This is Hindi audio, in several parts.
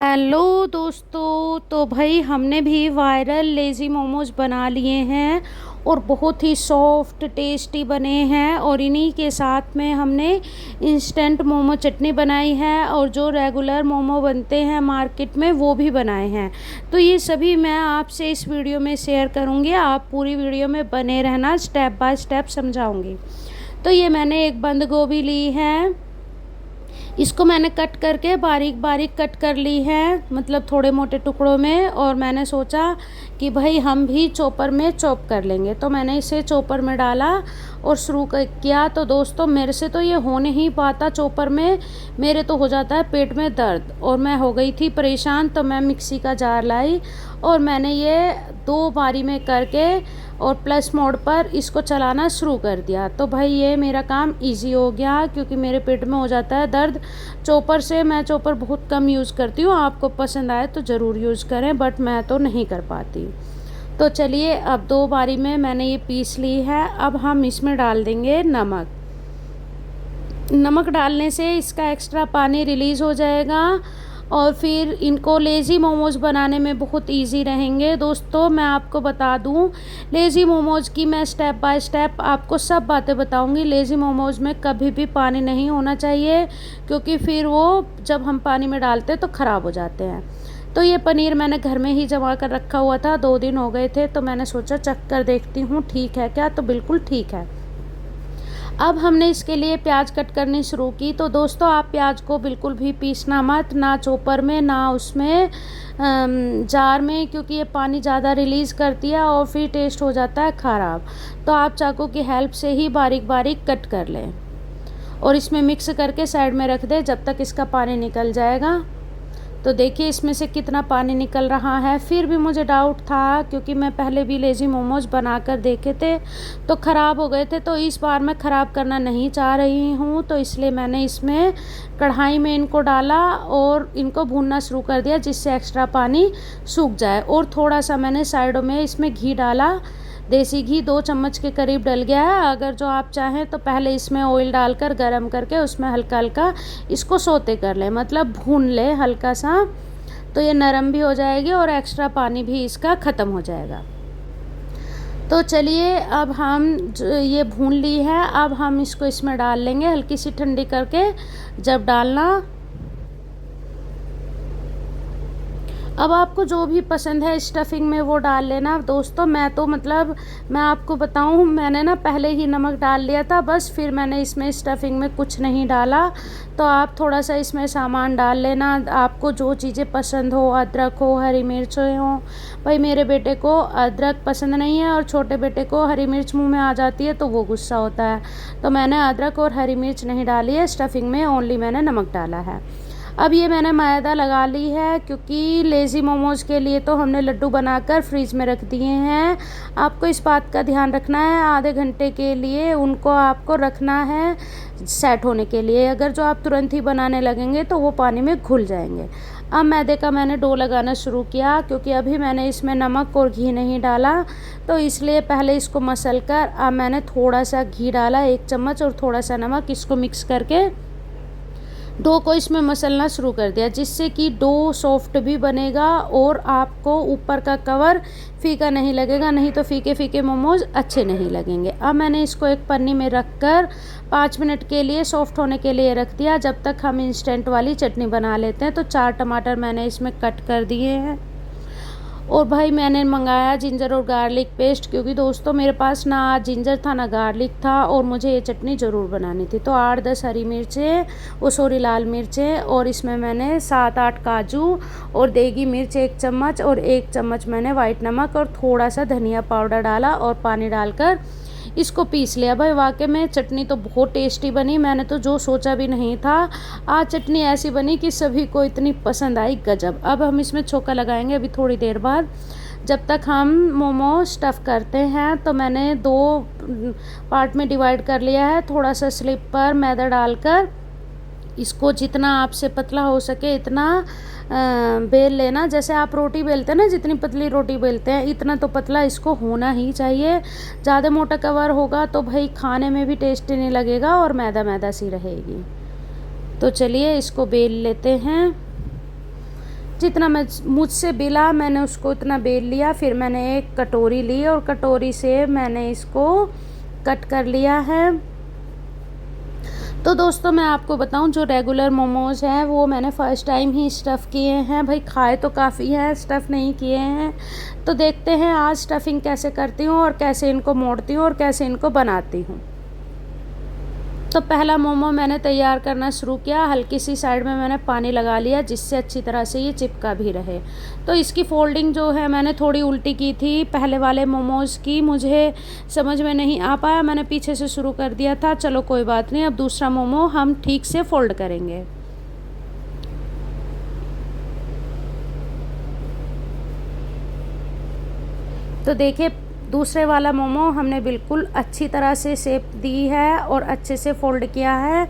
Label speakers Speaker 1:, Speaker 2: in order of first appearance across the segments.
Speaker 1: हेलो दोस्तों। तो भाई हमने भी वायरल लेज़ी मोमोज बना लिए हैं और बहुत ही सॉफ्ट टेस्टी बने हैं। और इन्हीं के साथ में हमने इंस्टेंट मोमो चटनी बनाई है और जो रेगुलर मोमो बनते हैं मार्केट में वो भी बनाए हैं। तो ये सभी मैं आपसे इस वीडियो में शेयर करूँगी। आप पूरी वीडियो में बने रहना, स्टेप बाय स्टेप समझाऊँगी। तो ये मैंने एक बंद गोभी ली है, इसको मैंने कट करके बारीक बारीक कट कर ली है, मतलब थोड़े मोटे टुकड़ों में। और मैंने सोचा कि भाई हम भी चॉपर में चॉप कर लेंगे, तो मैंने इसे चॉपर में डाला और शुरू किया। तो दोस्तों मेरे से तो ये हो नहीं पाता चॉपर में, मेरे तो हो जाता है पेट में दर्द और मैं हो गई थी परेशान। तो मैं मिक्सी का जार लाई और मैंने ये 2 बारी में करके और प्लस मोड पर इसको चलाना शुरू कर दिया। तो भाई ये मेरा काम इजी हो गया क्योंकि मेरे पेट में हो जाता है दर्द चॉपर से। मैं चॉपर बहुत कम यूज़ करती हूँ, आपको पसंद आए तो ज़रूर यूज़ करें, बट मैं तो नहीं कर पाती। तो चलिए अब 2 बारी में मैंने ये पीस ली है। अब हम इसमें डाल देंगे नमक। नमक डालने से इसका एक्स्ट्रा पानी रिलीज़ हो जाएगा और फिर इनको लेज़ी मोमोज बनाने में बहुत इजी रहेंगे। दोस्तों मैं आपको बता दूं, लेज़ी मोमोज की मैं स्टेप बाय स्टेप आपको सब बातें बताऊंगी। लेज़ी मोमोज में कभी भी पानी नहीं होना चाहिए क्योंकि फिर वो जब हम पानी में डालते हैं तो ख़राब हो जाते हैं। तो ये पनीर मैंने घर में ही जमा कर रखा हुआ था, 2 दिन हो गए थे, तो मैंने सोचा चख कर देखती हूँ ठीक है क्या। तो बिल्कुल ठीक है। अब हमने इसके लिए प्याज कट करनी शुरू की। तो दोस्तों आप प्याज को बिल्कुल भी पीसना मत, ना चॉपर में ना उसमें जार में, क्योंकि ये पानी ज़्यादा रिलीज़ करती है और फिर टेस्ट हो जाता है ख़राब। तो आप चाकू की हेल्प से ही बारीक बारीक कट कर लें और इसमें मिक्स करके साइड में रख दें जब तक इसका पानी निकल जाएगा। तो देखिए इसमें से कितना पानी निकल रहा है। फिर भी मुझे डाउट था क्योंकि मैं पहले भी लेज़ी मोमोज बनाकर देखे थे तो ख़राब हो गए थे, तो इस बार मैं ख़राब करना नहीं चाह रही हूँ। तो इसलिए मैंने इसमें कढ़ाई में इनको डाला और इनको भूनना शुरू कर दिया जिससे एक्स्ट्रा पानी सूख जाए। और थोड़ा सा मैंने साइडों में इसमें घी डाला, देसी घी 2 चम्मच के करीब डल गया है। अगर जो आप चाहें तो पहले इसमें ऑयल डालकर गरम करके उसमें हल्का हल्का इसको सोते कर लें, मतलब भून लें हल्का सा, तो ये नरम भी हो जाएगी और एक्स्ट्रा पानी भी इसका ख़त्म हो जाएगा। तो चलिए अब हम ये भून ली है, अब हम इसको इसमें डाल लेंगे हल्की सी ठंडी करके जब डालना। अब आपको जो भी पसंद है स्टफिंग में वो डाल लेना। दोस्तों मैं तो मतलब मैं आपको बताऊं, मैंने ना पहले ही नमक डाल लिया था बस, फिर मैंने इसमें स्टफिंग में कुछ नहीं डाला। तो आप थोड़ा सा इसमें सामान डाल लेना, आपको जो चीज़ें पसंद हो, अदरक हो, हरी मिर्च हो। भाई मेरे बेटे को अदरक पसंद नहीं है और छोटे बेटे को हरी मिर्च मुँह में आ जाती है तो वो गुस्सा होता है। तो मैंने अदरक और हरी मिर्च नहीं डाली है स्टफिंग में, ओनली मैंने नमक डाला है। अब ये मैंने मैदा लगा ली है क्योंकि लेज़ी मोमोज के लिए तो हमने लड्डू बनाकर फ्रीज में रख दिए हैं। आपको इस बात का ध्यान रखना है, आधे घंटे के लिए उनको आपको रखना है सेट होने के लिए। अगर जो आप तुरंत ही बनाने लगेंगे तो वो पानी में घुल जाएंगे। अब मैदे का मैंने डो लगाना शुरू किया क्योंकि अभी मैंने इसमें नमक और घी नहीं डाला, तो इसलिए पहले इसको मसल कर अब मैंने थोड़ा सा घी डाला 1 चम्मच और थोड़ा सा नमक, इसको मिक्स करके डो को इसमें मसलना शुरू कर दिया जिससे कि डो सॉफ्ट भी बनेगा और आपको ऊपर का कवर फीका नहीं लगेगा, नहीं तो फीके फीके मोमोज अच्छे नहीं लगेंगे। अब मैंने इसको एक पन्नी में रख कर 5 मिनट के लिए सॉफ्ट होने के लिए रख दिया जब तक हम इंस्टेंट वाली चटनी बना लेते हैं। तो 4 टमाटर मैंने इसमें कट कर दिए हैं और भाई मैंने मंगाया जिंजर और गार्लिक पेस्ट क्योंकि दोस्तों मेरे पास ना जिंजर था ना गार्लिक था और मुझे ये चटनी ज़रूर बनानी थी। तो 8-10 हरी मिर्चें, लाल मिर्चें, और इसमें मैंने 7-8 काजू और देगी मिर्च 1 चम्मच और 1 चम्मच मैंने वाइट नमक और थोड़ा सा धनिया पाउडर डाला और पानी डालकर इसको पीस लिया। भाई वाकई में चटनी तो बहुत टेस्टी बनी, मैंने तो जो सोचा भी नहीं था। आज चटनी ऐसी बनी कि सभी को इतनी पसंद आई, गजब। अब हम इसमें छोका लगाएंगे अभी थोड़ी देर बाद। जब तक हम मोमो स्टफ़ करते हैं तो मैंने 2 पार्ट में डिवाइड कर लिया है। थोड़ा सा स्लिप पर मैदा डालकर इसको जितना आपसे पतला हो सके इतना बेल लेना। जैसे आप रोटी बेलते हैं ना, जितनी पतली रोटी बेलते हैं इतना तो पतला इसको होना ही चाहिए। ज़्यादा मोटा कवर होगा तो भाई खाने में भी टेस्टी नहीं लगेगा और मैदा मैदा सी रहेगी। तो चलिए इसको बेल लेते हैं। जितना मैं मुझसे बेला मैंने उसको इतना बेल लिया। फिर मैंने एक कटोरी ली और कटोरी से मैंने इसको कट कर लिया है। तो दोस्तों मैं आपको बताऊं, जो रेगुलर मोमोज़ हैं वो मैंने फ़र्स्ट टाइम ही स्टफ़ किए हैं। भाई खाए तो काफ़ी हैं, स्टफ़ नहीं किए हैं। तो देखते हैं आज स्टफ़िंग कैसे करती हूँ और कैसे इनको मोड़ती हूँ और कैसे इनको बनाती हूँ। तो पहला मोमो मैंने तैयार करना शुरू किया। हल्की सी साइड में मैंने पानी लगा लिया जिससे अच्छी तरह से ये चिपका भी रहे। तो इसकी फोल्डिंग जो है मैंने थोड़ी उल्टी की थी पहले वाले मोमोज़ की, मुझे समझ में नहीं आ पाया, मैंने पीछे से शुरू कर दिया था। चलो कोई बात नहीं, अब दूसरा मोमो हम ठीक से फोल्ड करेंगे। तो देखिए दूसरे वाला मोमो हमने बिल्कुल अच्छी तरह से शेप दी है और अच्छे से फ़ोल्ड किया है।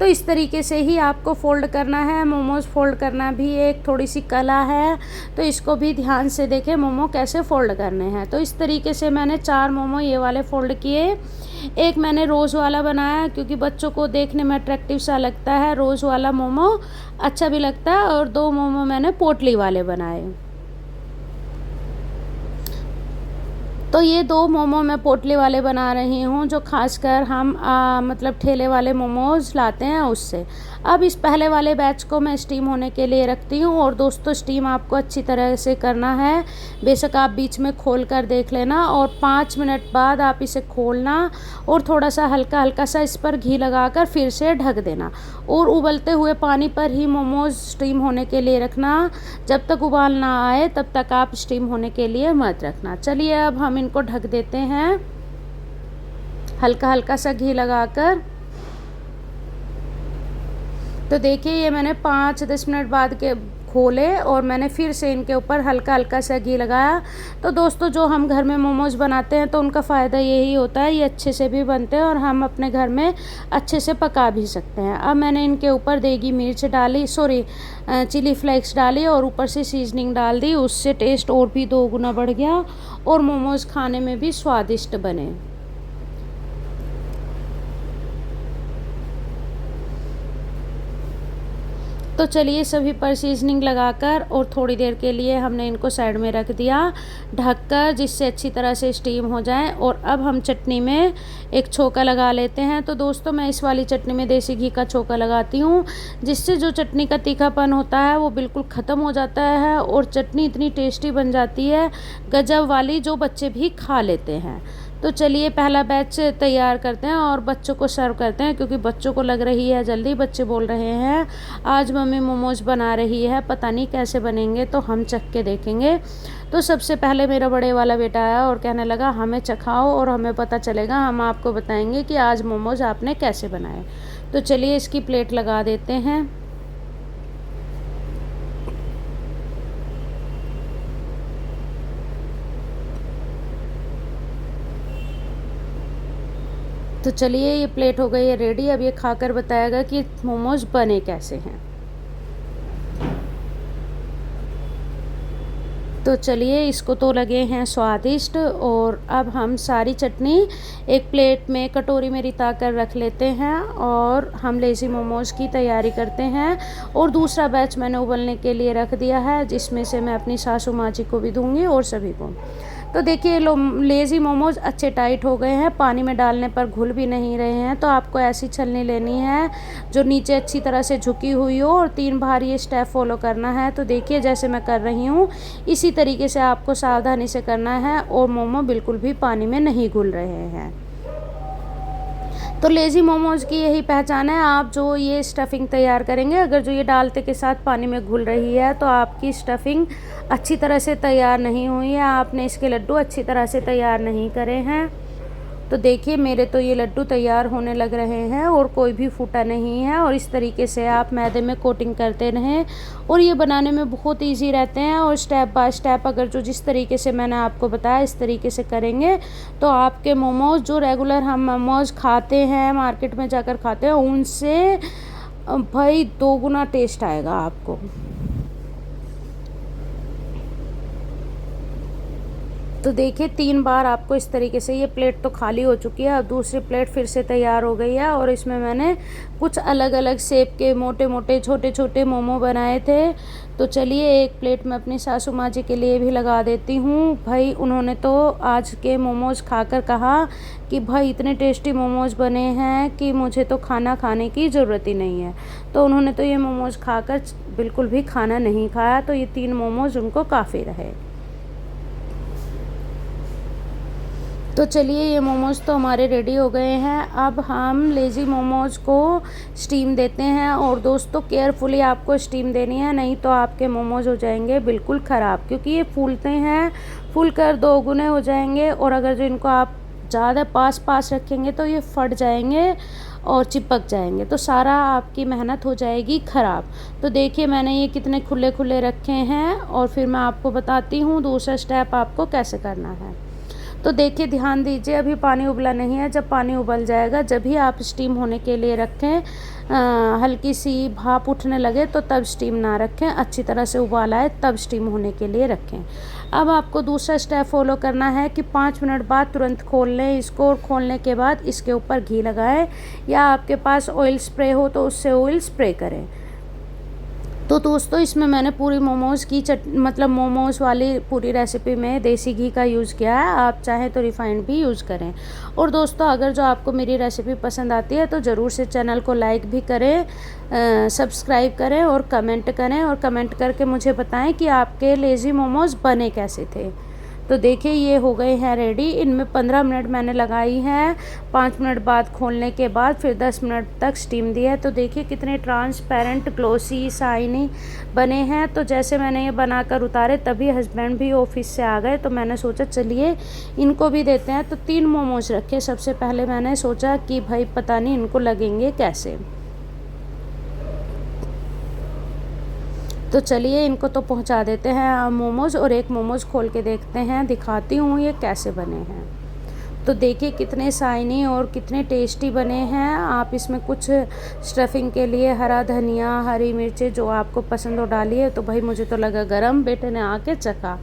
Speaker 1: तो इस तरीके से ही आपको फ़ोल्ड करना है। मोमोज़ फ़ोल्ड करना भी एक थोड़ी सी कला है, तो इसको भी ध्यान से देखें मोमो कैसे फ़ोल्ड करने हैं। तो इस तरीके से मैंने 4 मोमो ये वाले फ़ोल्ड किए। एक मैंने रोज़ वाला बनाया क्योंकि बच्चों को देखने में अट्रैक्टिव सा लगता है, रोज़ वाला मोमो अच्छा भी लगता है। और 2 मोमो मैंने पोटली वाले बनाए। तो ये 2 मोमो मैं पोटली वाले बना रही हूँ, जो खासकर हम मतलब ठेले वाले मोमोज़ लाते हैं उससे। अब इस पहले वाले बैच को मैं स्टीम होने के लिए रखती हूँ। और दोस्तों स्टीम आपको अच्छी तरह से करना है, बेशक आप बीच में खोल कर देख लेना और 5 मिनट बाद आप इसे खोलना और थोड़ा सा हल्का हल्का सा इस पर घी लगाकर फिर से ढक देना। और उबलते हुए पानी पर ही मोमोज़ स्टीम होने के लिए रखना। जब तक उबाल ना आए तब तक आप स्टीम होने के लिए मत रखना। चलिए अब हम इनको ढक देते हैं हल्का हल्का सा घी लगाकर। तो देखिए ये मैंने 5-10 मिनट बाद के खोले और मैंने फिर से इनके ऊपर हल्का हल्का सा घी लगाया। तो दोस्तों जो हम घर में मोमोज़ बनाते हैं तो उनका फ़ायदा यही होता है, ये अच्छे से भी बनते हैं और हम अपने घर में अच्छे से पका भी सकते हैं। अब मैंने इनके ऊपर देगी मिर्च डाली, चिली फ्लेक्स डाली और ऊपर से सीजनिंग डाल दी। उससे टेस्ट और भी 2 गुना बढ़ गया और मोमोज़ खाने में भी स्वादिष्ट बने। तो चलिए सभी पर सीजनिंग लगाकर और थोड़ी देर के लिए हमने इनको साइड में रख दिया ढककर, जिससे अच्छी तरह से स्टीम हो जाए। और अब हम चटनी में एक छोंका लगा लेते हैं। तो दोस्तों मैं इस वाली चटनी में देसी घी का छोंका लगाती हूँ, जिससे जो चटनी का तीखापन होता है वो बिल्कुल ख़त्म हो जाता है और चटनी इतनी टेस्टी बन जाती है गजब वाली, जो बच्चे भी खा लेते हैं। तो चलिए पहला बैच तैयार करते हैं और बच्चों को सर्व करते हैं, क्योंकि बच्चों को लग रही है जल्दी। बच्चे बोल रहे हैं आज मम्मी मोमोज़ बना रही है, पता नहीं कैसे बनेंगे, तो हम चख के देखेंगे। तो सबसे पहले मेरा बड़े वाला बेटा आया और कहने लगा हमें चखाओ और हमें पता चलेगा, हम आपको बताएंगे कि आज मोमोज़ आपने कैसे बनाए। तो चलिए इसकी प्लेट लगा देते हैं। तो चलिए ये प्लेट हो गई है रेडी। अब ये खाकर बताएगा कि मोमोज़ बने कैसे हैं। तो चलिए इसको तो लगे हैं स्वादिष्ट। और अब हम सारी चटनी एक प्लेट में कटोरी में रिता कर रख लेते हैं और हम लेज़ी मोमोज़ की तैयारी करते हैं। और दूसरा बैच मैंने उबलने के लिए रख दिया है, जिसमें से मैं अपनी सासू माँ जी को भी दूँगी और सभी को। तो देखिए लेज़ी मोमोज़ अच्छे टाइट हो गए हैं, पानी में डालने पर घुल भी नहीं रहे हैं। तो आपको ऐसी छलनी लेनी है जो नीचे अच्छी तरह से झुकी हुई हो और 3 बार ये स्टेप फॉलो करना है। तो देखिए जैसे मैं कर रही हूँ इसी तरीके से आपको सावधानी से करना है और मोमो बिल्कुल भी पानी में नहीं घुल रहे हैं। तो लेज़ी मोमोज़ की यही पहचान है। आप जो ये स्टफ़िंग तैयार करेंगे, अगर जो ये डालते के साथ पानी में घुल रही है तो आपकी स्टफ़िंग अच्छी तरह से तैयार नहीं हुई है, आपने इसके लड्डू अच्छी तरह से तैयार नहीं करे हैं। तो देखिए मेरे तो ये लड्डू तैयार होने लग रहे हैं और कोई भी फूटा नहीं है। और इस तरीके से आप मैदे में कोटिंग करते रहें और ये बनाने में बहुत इजी रहते हैं। और स्टेप बाय स्टेप अगर जो जिस तरीके से मैंने आपको बताया इस तरीके से करेंगे तो आपके मोमोज़ जो रेगुलर हम मोमोज़ खाते हैं मार्केट में जाकर खाते हैं उनसे भाई 2 गुना टेस्ट आएगा आपको। तो देखिए 3 बार आपको इस तरीके से, ये प्लेट तो खाली हो चुकी है, अब दूसरी प्लेट फिर से तैयार हो गई है और इसमें मैंने कुछ अलग अलग शेप के मोटे मोटे छोटे छोटे मोमो बनाए थे। तो चलिए एक प्लेट में अपनी सासू माँ जी के लिए भी लगा देती हूँ। भाई उन्होंने तो आज के मोमोज़ खाकर कहा कि भाई इतने टेस्टी मोमोज़ बने हैं कि मुझे तो खाना खाने की ज़रूरत ही नहीं है। तो उन्होंने तो ये मोमोज़ खाकर बिल्कुल भी खाना नहीं खाया, तो ये 3 मोमोज़ उनको काफ़ी रहे। तो चलिए ये मोमोज़ तो हमारे रेडी हो गए हैं। अब हम लेज़ी मोमोज़ को स्टीम देते हैं और दोस्तों केयरफुली आपको स्टीम देनी है, नहीं तो आपके मोमोज़ हो जाएंगे बिल्कुल ख़राब, क्योंकि ये फूलते हैं, फूल कर 2 गुने हो जाएंगे और अगर जो इनको आप ज़्यादा पास रखेंगे तो ये फट जाएंगे और चिपक जाएंगे, तो सारा आपकी मेहनत हो जाएगी ख़राब। तो देखिए मैंने ये कितने खुले खुले रखे हैं और फिर मैं आपको बताती हूँ दूसरा स्टेप आपको कैसे करना है। तो देखिए ध्यान दीजिए, अभी पानी उबला नहीं है, जब पानी उबल जाएगा जब भी आप स्टीम होने के लिए रखें, हल्की सी भाप उठने लगे तो तब स्टीम ना रखें, अच्छी तरह से उबाल आए तब स्टीम होने के लिए रखें। अब आपको दूसरा स्टेप फॉलो करना है कि 5 मिनट बाद तुरंत खोल लें इसको, और खोलने के बाद इसके ऊपर घी लगाएं या आपके पास ऑयल स्प्रे हो तो उससे ऑयल स्प्रे करें। तो दोस्तों इसमें मैंने पूरी मोमोज़ की मतलब मोमोज़ वाली पूरी रेसिपी में देसी घी का यूज़ किया है, आप चाहें तो रिफ़ाइंड भी यूज़ करें। और दोस्तों अगर जो आपको मेरी रेसिपी पसंद आती है तो ज़रूर से चैनल को लाइक भी करें, सब्सक्राइब करें और कमेंट करें, और कमेंट करके मुझे बताएं कि आपके लेज़ी मोमोज़ बने कैसे थे। तो देखिए ये हो गए हैं रेडी, इनमें 15 मिनट मैंने लगाई हैं, 5 मिनट बाद खोलने के बाद फिर 10 मिनट तक स्टीम दिया है। तो देखिए कितने ट्रांसपेरेंट ग्लोसी शाइनी बने हैं। तो जैसे मैंने ये बनाकर उतारे तभी हस्बैंड भी ऑफिस से आ गए, तो मैंने सोचा चलिए इनको भी देते हैं। तो 3 मोमोज रखे। सबसे पहले मैंने सोचा कि भाई पता नहीं इनको लगेंगे कैसे, तो चलिए इनको तो पहुंचा देते हैं मोमोज़, और एक मोमोज़ खोल के देखते हैं, दिखाती हूँ ये कैसे बने हैं। तो देखिए कितने शाइनी और कितने टेस्टी बने हैं। आप इसमें कुछ स्टफिंग के लिए हरा धनिया, हरी मिर्चें जो आपको पसंद हो डालिए। तो भाई मुझे तो लगा गरम, बेटे ने आके चखा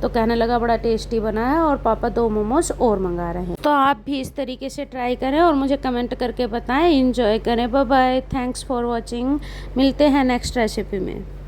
Speaker 1: तो कहने लगा बड़ा टेस्टी बना है और पापा 2 मोमोज़ और मंगा रहे हैं। तो आप भी इस तरीके से ट्राई करें और मुझे कमेंट करके बताएं, इंजॉय करें। Bye bye, thanks for watching, मिलते हैं नेक्स्ट रेसिपी में।